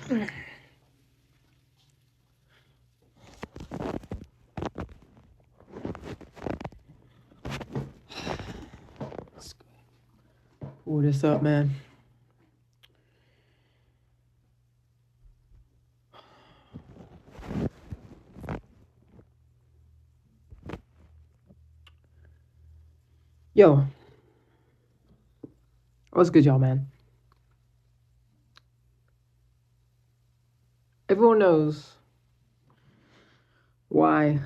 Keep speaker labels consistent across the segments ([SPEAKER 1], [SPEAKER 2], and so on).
[SPEAKER 1] Pull this up, man. Yo, what's good, y'all, man? Everyone knows why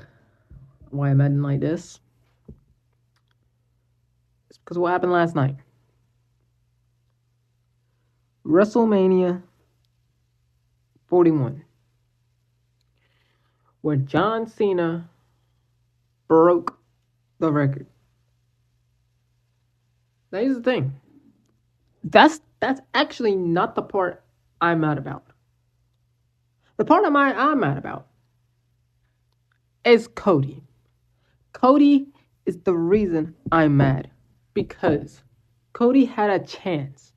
[SPEAKER 1] I'm ending like this. It's because what happened last night. WrestleMania 41, where John Cena broke the record. Now here's the thing. That's actually not the part I'm mad about. The part I'm mad about is Cody. Cody is the reason I'm mad, because Cody had a chance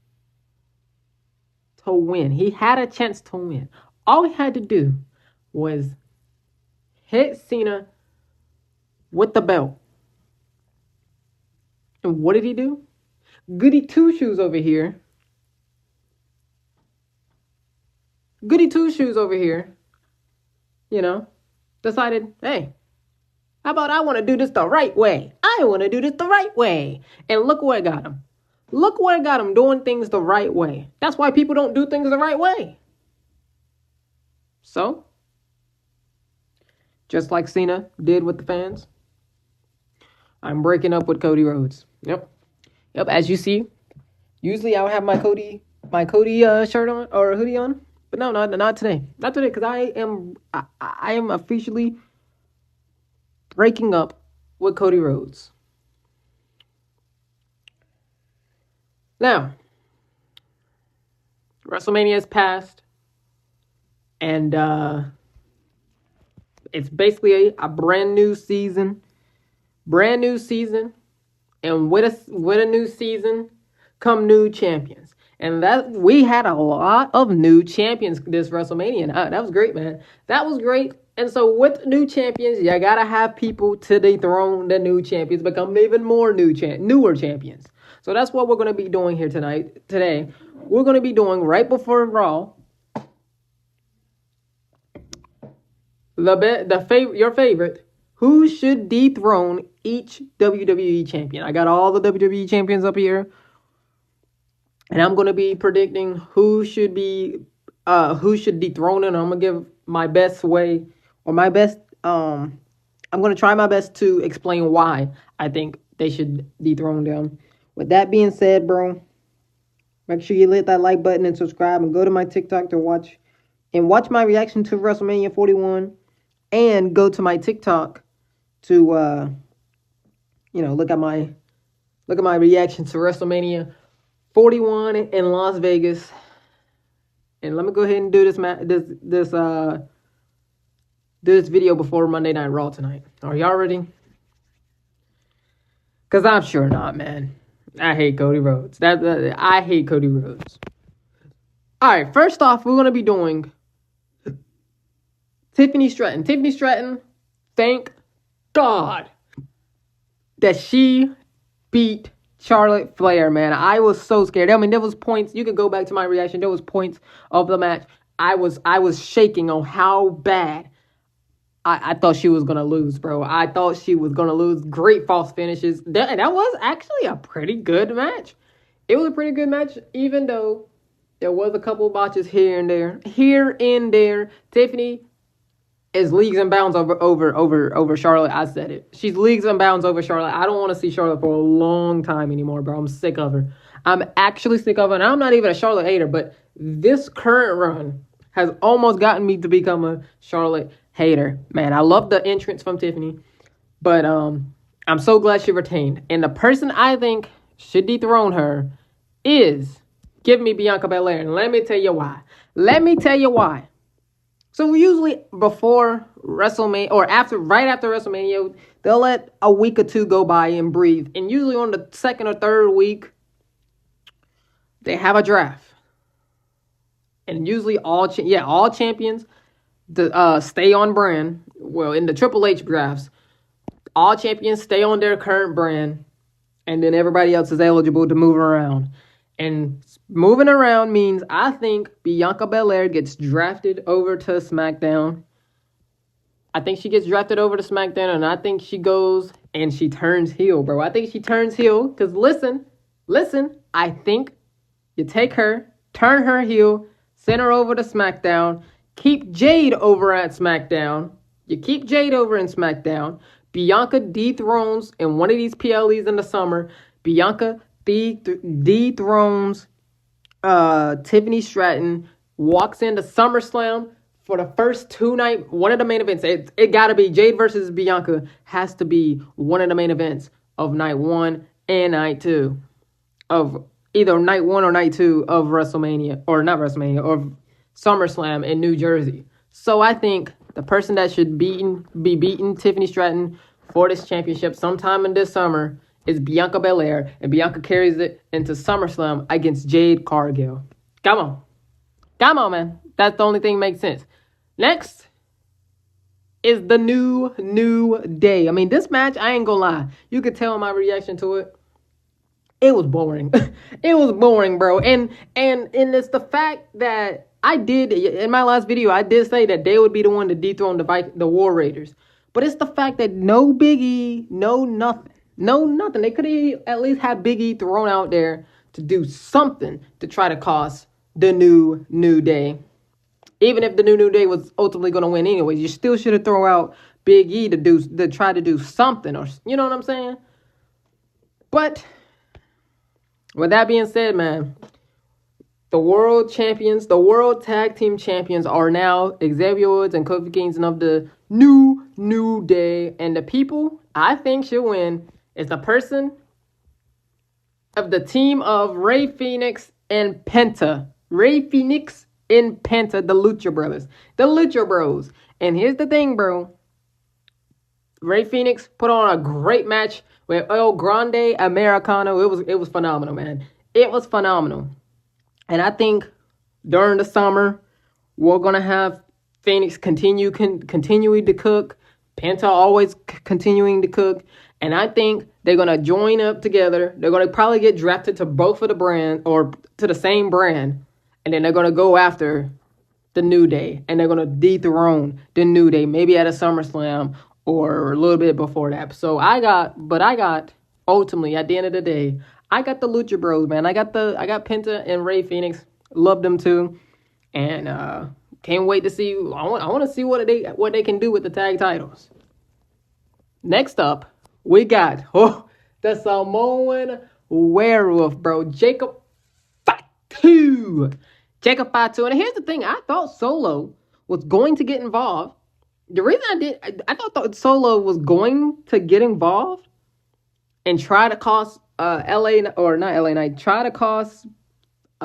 [SPEAKER 1] to win. He had a chance to win. All he had to do was hit Cena with the belt. And what did he do? Goody Two Shoes over here. Decided, hey, how about I want to do this the right way? I want to do this the right way. And look where it got him. Look where it got him, doing things the right way. That's why people don't do things the right way. So, just like Cena did with the fans, I'm breaking up with Cody Rhodes. Yep. As you see, usually I would have my Cody shirt on or hoodie on, but no, not today. Not today, because I am officially breaking up with Cody Rhodes. Now, WrestleMania has passed, and it's basically a brand new season. And with a new season come new champions. And that we had a lot of new champions this WrestleMania. And that was great, man. That was great. And so with new champions, you gotta have people to dethrone the new champions, become even more newer champions. So that's what we're gonna be doing here today. We're gonna be doing right before Raw. Your favorite. Who should dethrone each WWE champion? I got all the WWE champions up here, and I'm gonna be predicting who should dethrone it. And I'm gonna give my best way, or my best. I'm gonna try my best to explain why I think they should dethrone them. With that being said, bro, make sure you hit that like button and subscribe, and go to my TikTok to watch my reaction to WrestleMania 41, and go to my TikTok to look at my reaction to WrestleMania 41 in Las Vegas. And let me go ahead and do this video before Monday Night Raw tonight. Are y'all ready? Because I'm sure not, man. I hate Cody Rhodes. I hate Cody Rhodes. All right, first off, we're going to be doing Tiffany Stratton. Tiffany Stratton, thank God that she beat Charlotte Flair, man. I was so scared. I mean, there was points. You could go back to my reaction. There was points of the match. I was shaking on how bad I thought she was going to lose, bro. I thought she was going to lose. Great false finishes. That was actually a pretty good match. It was a pretty good match, even though there was a couple botches here and there. Tiffany is leagues and bounds over Charlotte. I said it. She's leagues and bounds over Charlotte. I don't want to see Charlotte for a long time anymore, bro. I'm sick of her. I'm actually sick of her. And I'm not even a Charlotte hater, but this current run has almost gotten me to become a Charlotte hater. Man, I love the entrance from Tiffany, but I'm so glad she retained. And the person I think should dethrone her is, give me Bianca Belair. And let me tell you why. So usually before WrestleMania, or right after WrestleMania, they'll let a week or two go by and breathe. And usually on the second or third week, they have a draft. And usually all champions stay on brand. Well, in the Triple H drafts, all champions stay on their current brand, and then everybody else is eligible to move around. And moving around means I think Bianca Belair gets drafted over to SmackDown. I think she gets drafted over to SmackDown, and I think she goes and she turns heel, bro. I think she turns heel because listen, I think you take her, turn her heel, send her over to SmackDown, keep Jade over at SmackDown. You keep Jade over in SmackDown. Bianca dethrones in one of these PLEs in the summer. Bianca dethrones Tiffany Stratton, walks into SummerSlam for the first one of the main events. It got to be Jade versus Bianca has to be one of the main events of night 1 and night 2 of either night 1 or night 2 of WrestleMania, or not WrestleMania, or SummerSlam in New Jersey. So I think the person that should be beating Tiffany Stratton for this championship sometime in this summer is Bianca Belair, and Bianca carries it into SummerSlam against Jade Cargill. Come on, man. That's the only thing that makes sense. Next is the new day. I mean, this match, I ain't gonna lie. You could tell my reaction to it. It was boring. It was boring, bro. And it's the fact that I did, in my last video, I did say that they would be the one to dethrone the War Raiders. But it's the fact that no Big E, no nothing. They could have at least had Big E thrown out there to do something to try to cost the new day. Even if the new day was ultimately going to win anyways, you still should have thrown out Big E to try to do something, or you know what I'm saying? But with that being said, man, the world tag team champions are now Xavier Woods and Kofi Kingston of the new day, and the people I think should win is the person of the team of Rey Fenix and Penta. Rey Fenix and Penta, the Lucha Brothers. The Lucha Bros. And here's the thing, bro. Rey Fenix put on a great match with El Grande Americano. It was phenomenal, man. It was phenomenal. And I think during the summer, we're going to have Phoenix continuing to cook. Penta always continuing to cook. And I think they're going to join up together. They're going to probably get drafted to both of the brand, or to the same brand. And then they're going to go after the New Day. And they're going to dethrone the New Day. Maybe at a SummerSlam or a little bit before that. So I got ultimately, at the end of the day, I got the Lucha Bros, man. I got Penta and Rey Fenix. Loved them too. And can't wait to see. I want to see what they can do with the tag titles. Next up, we got the Samoan Werewolf, bro. Jacob Fatu. And here's the thing. I thought Solo was going to get involved. The reason I thought Solo was going to get involved and try to cost try to cost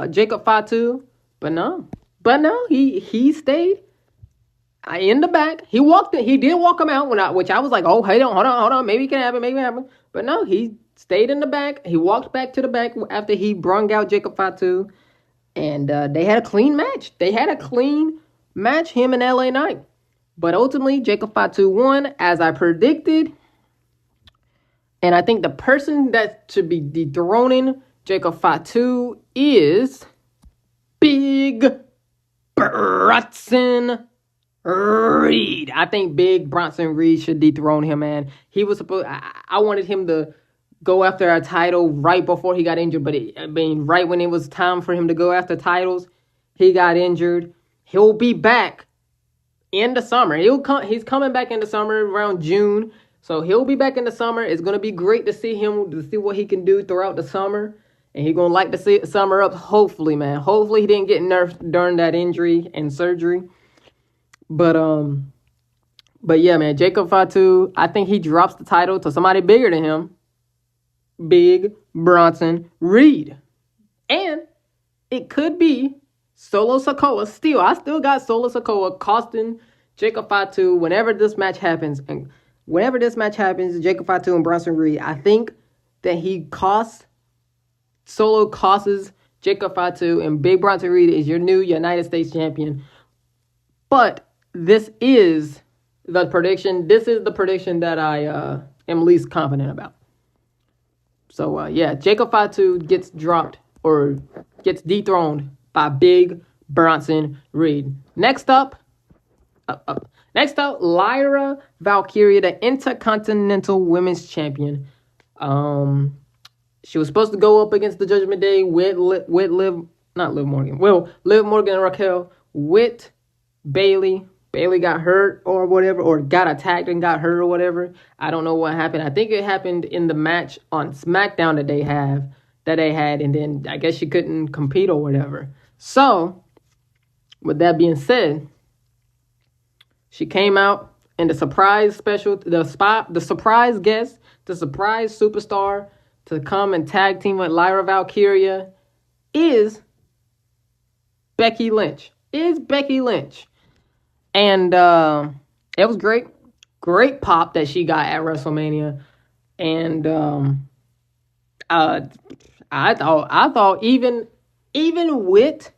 [SPEAKER 1] Jacob Fatu, but no, he stayed in the back. He did walk him out which I was like, oh, hold on, maybe it can happen, but no, he stayed in the back. He walked back to the back after he brung out Jacob Fatu, and they had a clean match. Him and LA Knight. But ultimately, Jacob Fatu won, as I predicted. And I think the person that should be dethroning Jacob Fatu is Big Bronson Reed. I think Big Bronson Reed should dethrone him, man. He was supposed. I wanted him to go after a title right before he got injured, but right when it was time for him to go after titles, he got injured. He'll be back in the summer. He's coming back in the summer around June. So he'll be back in the summer. It's going to be great to see him, to see what he can do throughout the summer. And he's going to like to see summer up, hopefully, man. Hopefully he didn't get nerfed during that injury and surgery. But yeah, man, Jacob Fatu, I think he drops the title to somebody bigger than him. Big Bronson Reed. And it could be Solo Sikoa. I still got Solo Sikoa costing Jacob Fatu whenever this match happens. And whenever this match happens, Jacob Fatu and Bronson Reed, I think that Solo costs Jacob Fatu and Big Bronson Reed is your new United States champion. But this is the prediction. This is the prediction that I am least confident about. So, Jacob Fatu gets dropped or gets dethroned by Big Bronson Reed. Next up, Lyra Valkyria, the Intercontinental Women's Champion. She was supposed to go up against the Judgment Day with Liv Morgan and Raquel with Bayley. Bayley got hurt or whatever, or got attacked and got hurt or whatever. I don't know what happened. I think it happened in the match on SmackDown that they had, and then I guess she couldn't compete or whatever. So, with that being said, she came out and the surprise guest, the surprise superstar to come and tag team with Lyra Valkyria is Becky Lynch. And it was great pop that she got at WrestleMania. And I thought even with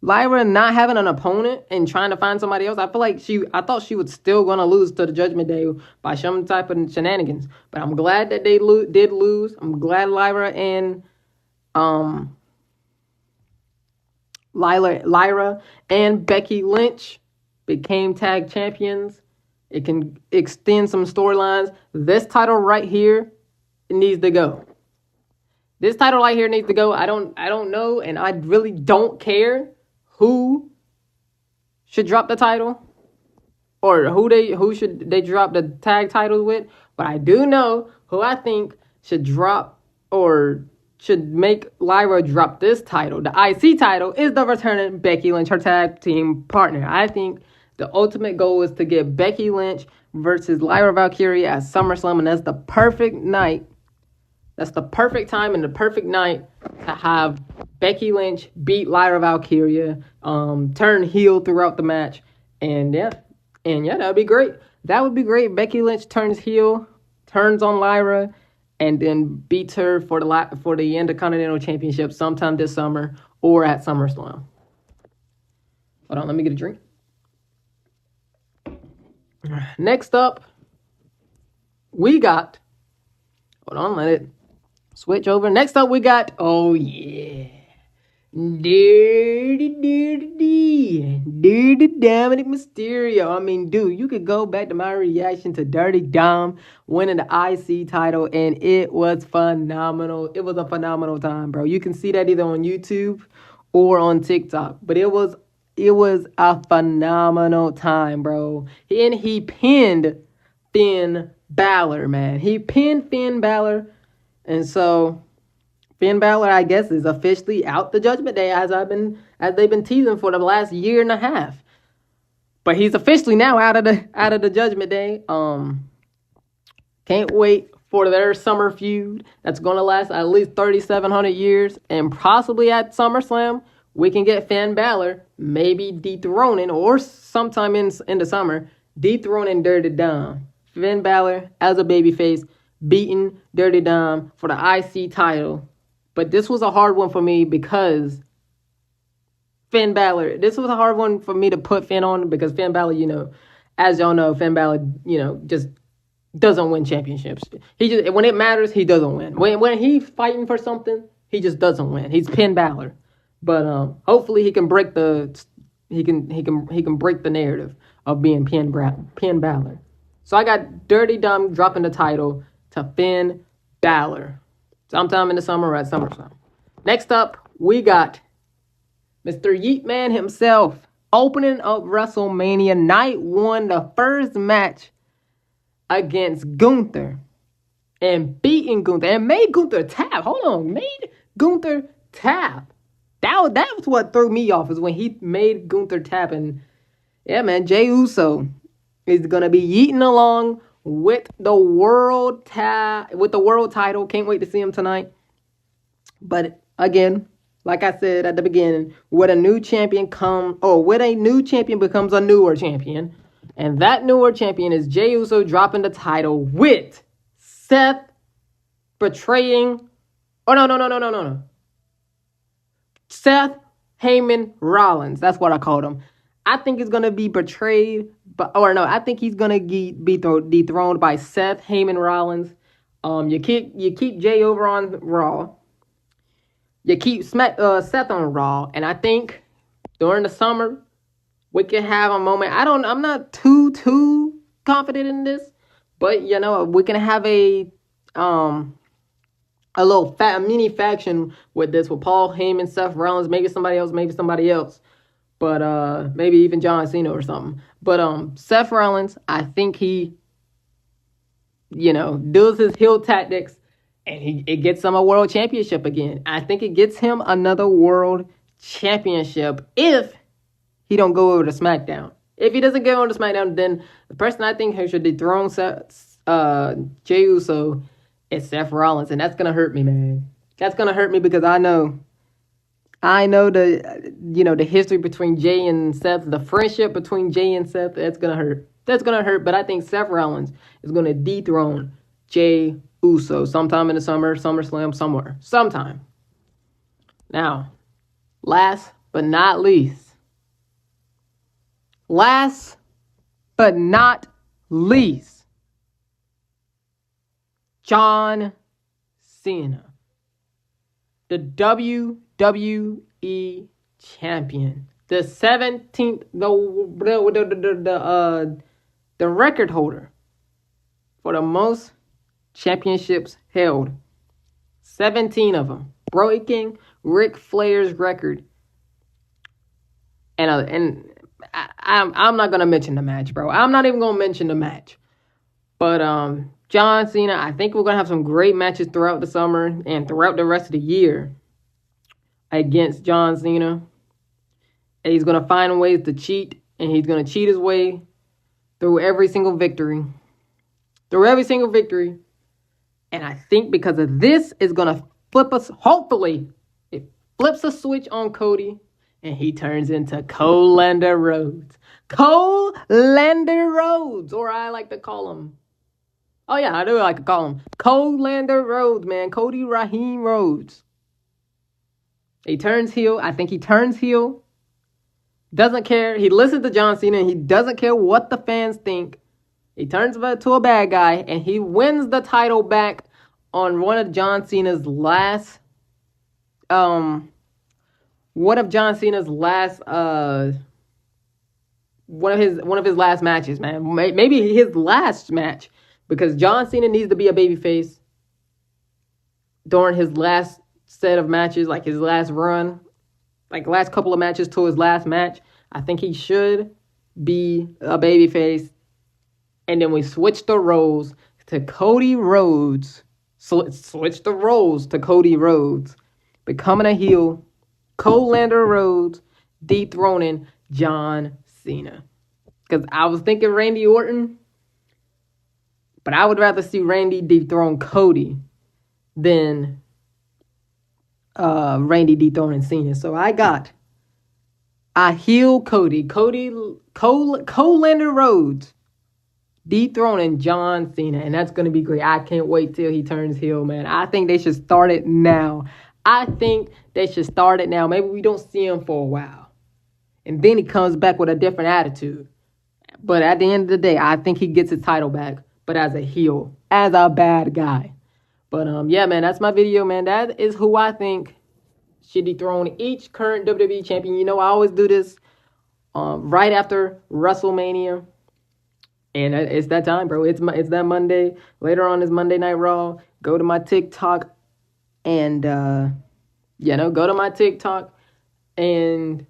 [SPEAKER 1] Lyra not having an opponent and trying to find somebody else, I thought she was still going to lose to the Judgment Day by some type of shenanigans. But I'm glad that they did lose. I'm glad Lyra and Lyra and Becky Lynch became tag champions. It can extend some storylines. This title right here needs to go. I don't know, and I really don't care who should drop the title or who should they drop the tag titles with, but I do know who I think should drop or should make Lyra drop this title. The IC title is the returning Becky Lynch, her tag team partner. I think the ultimate goal is to get Becky Lynch versus Lyra Valkyria at SummerSlam, and that's the perfect night. That's the perfect time and the perfect night to have Becky Lynch beat Lyra Valkyria, turn heel throughout the match, and that would be great. That would be great. Becky Lynch turns heel, turns on Lyra, and then beats her for the Intercontinental Championship sometime this summer or at SummerSlam. Hold on, let me get a drink. Next up, we got. Hold on, let it switch over. Next up, we got. Oh yeah, Dirty Dominic Mysterio. I mean, dude, you could go back to my reaction to Dirty Dom winning the IC title, and it was phenomenal. It was a phenomenal time, bro. You can see that either on YouTube or on TikTok, but it was a phenomenal time, bro. And he pinned Finn Balor, man. He pinned Finn Balor, and so Finn Balor, I guess, is officially out the Judgment Day as they've been teasing for the last year and a half. But he's officially now out of the Judgment Day. Can't wait for their summer feud that's gonna last at least 3,700 years, and possibly at SummerSlam we can get Finn Balor maybe dethroning, or sometime in the summer, dethroning Dirty Dom. Finn Balor as a babyface beating Dirty Dom for the IC title. But this was a hard one for me because Finn Balor, this was a hard one for me to put Finn on because Finn Balor, as y'all know, Finn Balor, just doesn't win championships. When it matters, he doesn't win. When he's fighting for something, he just doesn't win. He's Finn Balor. But hopefully he can break the narrative of being Finn Balor. So I got Dirty Dom dropping the title to Finn Balor sometime in the summer or at SummerSlam. Next up, we got Mr. Yeet Man himself opening up WrestleMania Night 1, the first match against Gunther, and beating Gunther and made Gunther tap. Made Gunther tap. That was what threw me off, is when he made Gunther tap. And yeah, man, Jey Uso is gonna be yeeting along with the world title. Can't wait to see him tonight. But again, like I said at the beginning, with a new champion becomes a newer champion. And that newer champion is Jey Uso dropping the title with Seth betraying. Oh, no. Seth Heyman Rollins. That's what I called him. I think he's gonna be betrayed, I think he's gonna be dethroned by Seth Heyman Rollins. You keep Jay over on Raw. You keep Seth on Raw, and I think during the summer we can have a moment. I'm not too confident in this, but we can have a little mini faction with this, with Paul Heyman, Seth Rollins, maybe somebody else, but maybe even John Cena or something. But Seth Rollins, I think he, does his heel tactics, and it gets him a world championship again. I think it gets him another world championship if he don't go over to SmackDown. If he doesn't go over to SmackDown, then the person I think who should dethrone Jey Uso is Seth Rollins, and that's gonna hurt me, man. That's gonna hurt me because I know the history between Jay and Seth, the friendship between Jay and Seth. That's gonna hurt. But I think Seth Rollins is gonna dethrone Jey Uso sometime in the summer, SummerSlam, sometime. Now, last but not least, John Cena, the WWE champion, the 17th, the record holder for the most championships held. 17 of them, breaking Ric Flair's record. And I'm not gonna mention the match, bro. I'm not even gonna mention the match. But John Cena, I think we're gonna have some great matches throughout the summer and throughout the rest of the year against John Cena. And he's gonna find ways to cheat, and he's gonna cheat his way through every single victory. And I think because of this, is gonna flip us. Hopefully, it flips a switch on Cody, and he turns into Colander Rhodes. Colander Rhodes, or I like to call him. Oh yeah, I do like to call him Colander Rhodes, man. Cody Raheem Rhodes. He turns heel. I think he turns heel. Doesn't care. He listens to John Cena, and he doesn't care what the fans think. He turns to a bad guy, and he wins the title back on one of John Cena's last one of his last matches, man. Maybe his last match, because John Cena needs to be a babyface during his last set of matches, like his last run, like last couple of matches to his last match. I think he should be a babyface. And then we switch the roles to Cody Rhodes. Switch the roles to Cody Rhodes becoming a heel. Colander Rhodes dethroning John Cena. Because I was thinking Randy Orton, but I would rather see Randy dethrone Cody than Randy dethroning Cena. So I heel Colander Rhodes dethroning John Cena, and that's going to be great. I can't wait till he turns heel, man. I think they should start it now. Maybe we don't see him for a while, and then he comes back with a different attitude. But at the end of the day, I think he gets his title back, but as a heel, as a bad guy. But yeah, man, that's my video, man. That is who I think should dethrone each current WWE champion. I always do this right after WrestleMania. And it's that time, bro. It's that Monday. Later on is Monday Night Raw. Go to my TikTok and, go to my TikTok and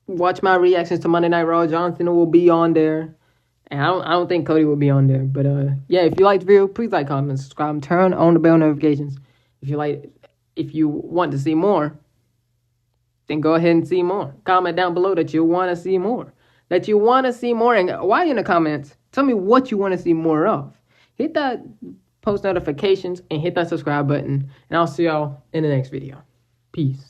[SPEAKER 1] watch my reactions to Monday Night Raw. John Cena will be on there. And I don't think Cody will be on there. But, yeah, if you like the video, please like, comment, subscribe, and turn on the bell notifications. If you want to see more, then go ahead and see more. Comment down below that you want to see more. And while you're in the comments, tell me what you want to see more of. Hit that post notifications and hit that subscribe button. And I'll see y'all in the next video. Peace.